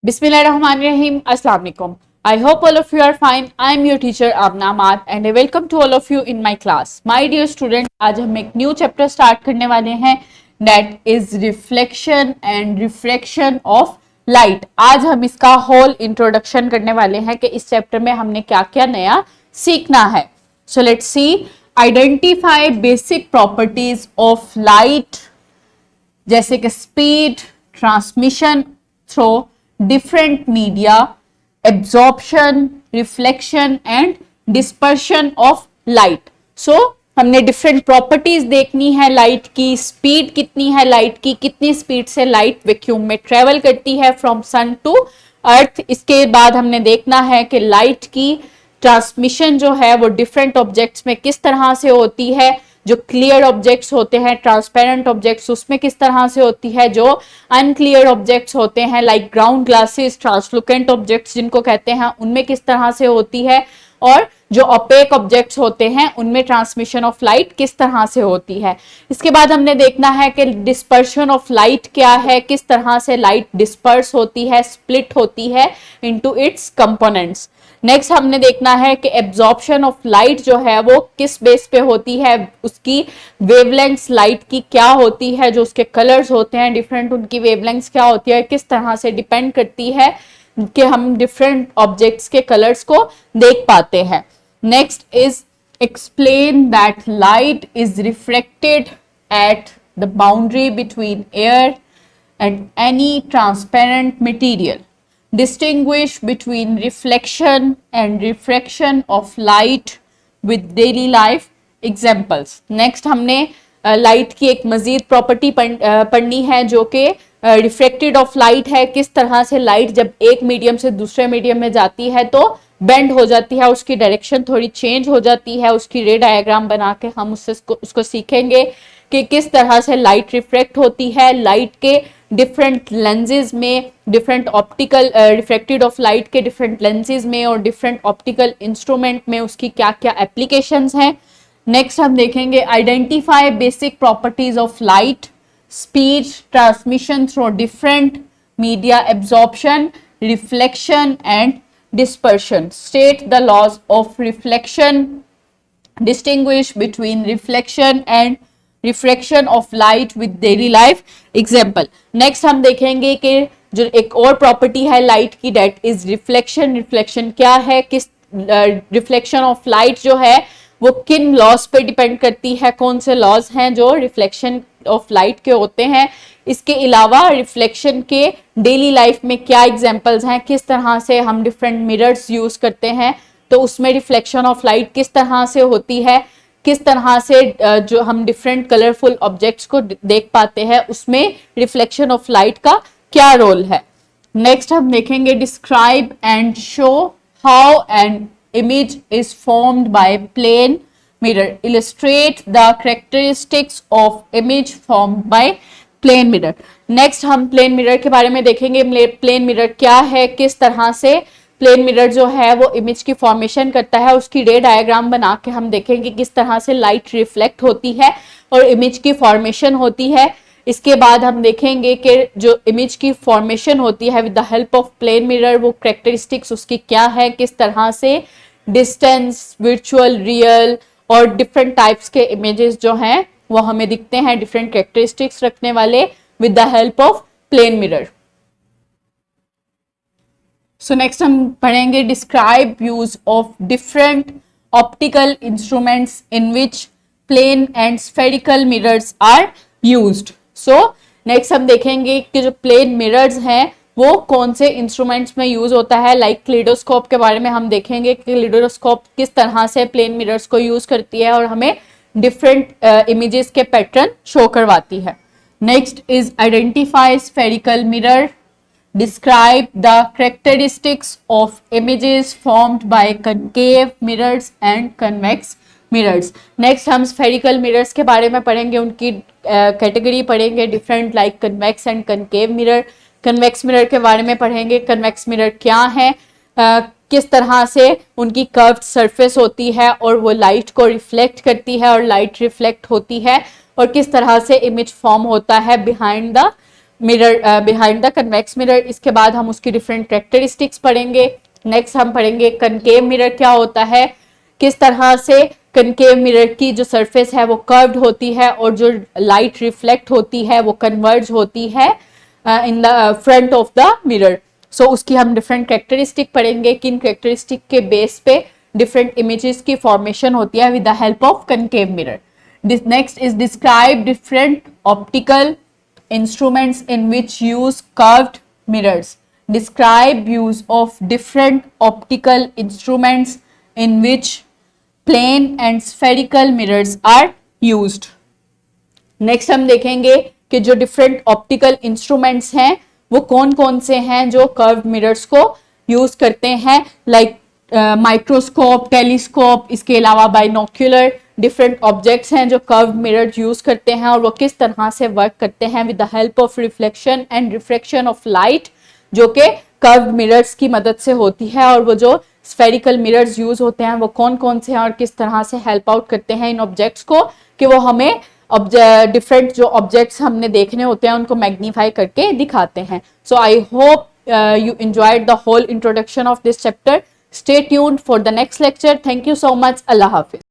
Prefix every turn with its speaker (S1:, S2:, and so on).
S1: Bismillahirrahmanirrahim. Assalamu alaikum. I hope all of you are fine. I am your teacher Abna Mat and I welcome to all of you in my class. My dear student, आज हम एक new chapter start करने वाले हैं that is reflection and refraction of light. आज हम इसका whole introduction करने वाले हैं कि इस चैप्टर में हमने क्या क्या नया सीखना है. So let's see. Identify basic properties of light जैसे कि speed, transmission through different media, absorption, reflection and dispersion of light. So हमने डिफरेंट प्रॉपर्टीज देखनी है लाइट की. स्पीड कितनी है लाइट की, कितनी स्पीड से लाइट वैक्यूम में ट्रेवल करती है फ्रॉम सन टू अर्थ. इसके बाद हमने देखना है कि लाइट की ट्रांसमिशन जो है वो डिफरेंट ऑब्जेक्ट्स में किस तरह से होती है. जो क्लियर ऑब्जेक्ट्स होते हैं, ट्रांसपेरेंट ऑब्जेक्ट्स, उसमें किस तरह से होती है. जो अनक्लियर ऑब्जेक्ट्स होते हैं लाइक ग्राउंड ग्लासेस, ट्रांसलुकेंट ऑब्जेक्ट्स जिनको कहते हैं, उनमें किस तरह से होती है. और जो ओपेक ऑब्जेक्ट्स होते हैं उनमें ट्रांसमिशन ऑफ लाइट किस तरह से होती है. इसके बाद हमने देखना है कि डिस्पर्शन ऑफ लाइट क्या है, किस तरह से लाइट डिस्पर्स होती है, स्प्लिट होती है इनटू इट्स कंपोनेंट्स. नेक्स्ट हमने देखना है कि एब्जॉर्प्शन ऑफ लाइट जो है वो किस बेस पे होती है, उसकी वेवलेंथ्स लाइट की क्या होती है, जो उसके कलर्स होते हैं डिफरेंट, उनकी वेवलेंथ्स क्या होती है, किस तरह से डिपेंड करती है कि हम डिफरेंट ऑब्जेक्ट्स के कलर्स को देख पाते हैं. Next is explain that light is reflected at the boundary between air and any transparent material. Distinguish between reflection and refraction of light with daily life examples. Next हमने light की एक मजीद property पढ़नी है जो कि रिफ्लेक्टेड ऑफ लाइट है. किस तरह से लाइट जब एक मीडियम से दूसरे मीडियम में जाती है तो बेंड हो जाती है, उसकी डायरेक्शन थोड़ी चेंज हो जाती है. उसकी रे डायग्राम बना के हम उसको सीखेंगे कि किस तरह से लाइट रिफ्लेक्ट होती है. लाइट के डिफरेंट लेंसेज में, different optical reflected of light के डिफरेंट लेंसेज में और डिफरेंट ऑप्टिकल इंस्ट्रूमेंट में उसकी क्या क्या एप्लीकेशंस हैं. नेक्स्ट हम देखेंगे identify basic properties of light, speed, transmission through different media, absorption, reflection and dispersion. State the laws of reflection. Distinguish between reflection and refraction of light with daily life example. Next हम देखेंगे कि जो एक और property है light की, that is reflection. Reflection क्या है, किस रिफ्लेक्शन ऑफ लाइट जो है वो किन लॉज पे डिपेंड करती है, कौन से लॉज हैं जो रिफ्लेक्शन ऑफ लाइट के होते हैं. इसके अलावा रिफ्लेक्शन के डेली लाइफ में क्या एग्जांपल्स हैं, किस तरह से हम डिफरेंट मिरर्स यूज करते हैं तो उसमें रिफ्लेक्शन ऑफ लाइट किस तरह से होती है, किस तरह से जो हम डिफरेंट कलरफुल ऑब्जेक्ट्स को देख पाते हैं उसमें रिफ्लेक्शन ऑफ लाइट का क्या रोल है. नेक्स्ट हम देखेंगे describe and show how an image is formed by plane mirror. Illustrate the characteristics of image formed by plane mirror. Next हम plane mirror के बारे में देखेंगे. plane mirror क्या है, किस तरह से plane mirror जो है वो image की फॉर्मेशन करता है. उसकी रे डायग्राम बना के हम देखेंगे किस तरह से लाइट रिफ्लेक्ट होती है और image की फॉर्मेशन होती है. इसके बाद हम देखेंगे कि जो इमेज की फॉर्मेशन होती है with the help of plane mirror, वो कैरेक्टरिस्टिक्स उसकी क्या है, किस तरह से डिस्टेंस, वर्चुअल, रियल और डिफरेंट टाइप्स के इमेजेस जो हैं वो हमें दिखते हैं डिफरेंट कैरेक्टरिस्टिक्स रखने वाले with the help of plane mirror. So next हम पढ़ेंगे describe use of different optical instruments in which plane and spherical mirrors are used. So next हम देखेंगे कि जो प्लेन मिरर्स हैं वो कौन से इंस्ट्रूमेंट्स में यूज होता है. लाइक क्लेडोस्कोप के बारे में हम देखेंगे कि क्लेडोस्कोप किस तरह से प्लेन मिरर्स को यूज करती है और हमें डिफरेंट इमेजेस के पैटर्न शो करवाती है. Next is identify spherical mirror. Describe the characteristics of images formed by concave mirrors and convex mirrors. Next हम स्फेरिकल मिरर्स के बारे में पढ़ेंगे, उनकी कैटेगरी पढ़ेंगे different like convex and concave mirror. Convex mirror के बारे में पढ़ेंगे, कन्वेक्स मिरर क्या है, किस तरह से उनकी कर्व्ड सरफेस होती है और वो लाइट को रिफ्लेक्ट करती है और लाइट रिफ्लेक्ट होती है और किस तरह से इमेज फॉर्म होता है behind the mirror behind the convex mirror. इसके बाद हम उसकी डिफरेंट कैरेक्टरिस्टिक्स पढ़ेंगे। नेक्स्ट हम पढ़ेंगे कनकेव मिरर क्या होता है, किस तरह से कनकेव मिरर की जो सरफेस है वो कर्व्ड होती है और जो लाइट रिफ्लेक्ट होती है वो कन्वर्ज होती है in the front of the mirror. So उसकी हम डिफरेंट कैरेक्टरिस्टिक पढ़ेंगे, किन कैरेक्टरिस्टिक के बेस पे डिफरेंट इमेजेस की फॉर्मेशन होती है with the help of concave mirror. Next is describe different optical instruments in which use curved mirrors. Describe use of different optical instruments in which plane and spherical mirrors are used. Next हम देखेंगे कि जो different optical instruments हैं वो कौन कौन से हैं जो कर्व मिरर्स को यूज करते हैं, लाइक माइक्रोस्कोप, टेलीस्कोप, इसके अलावा बाइनोक्यूलर डिफरेंट ऑब्जेक्ट्स हैं जो कर्व मिरर यूज करते हैं और वो किस तरह से वर्क करते हैं with the help of reflection and refraction of light, जो कि कर्व मिरर्स की मदद से होती है। और वो जो स्फेरिकल मिरर्स यूज होते हैं वो कौन कौन से हैं और किस तरह से हेल्प आउट करते हैं इन ऑब्जेक्ट्स को कि वो हमें डिफरेंट जो ऑब्जेक्ट्स हमने देखने होते हैं उनको मैग्नीफाई करके दिखाते हैं। So I hope you enjoyed the whole introduction of this chapter. Stay tuned for the next lecture. Thank you so much. Allah Hafiz.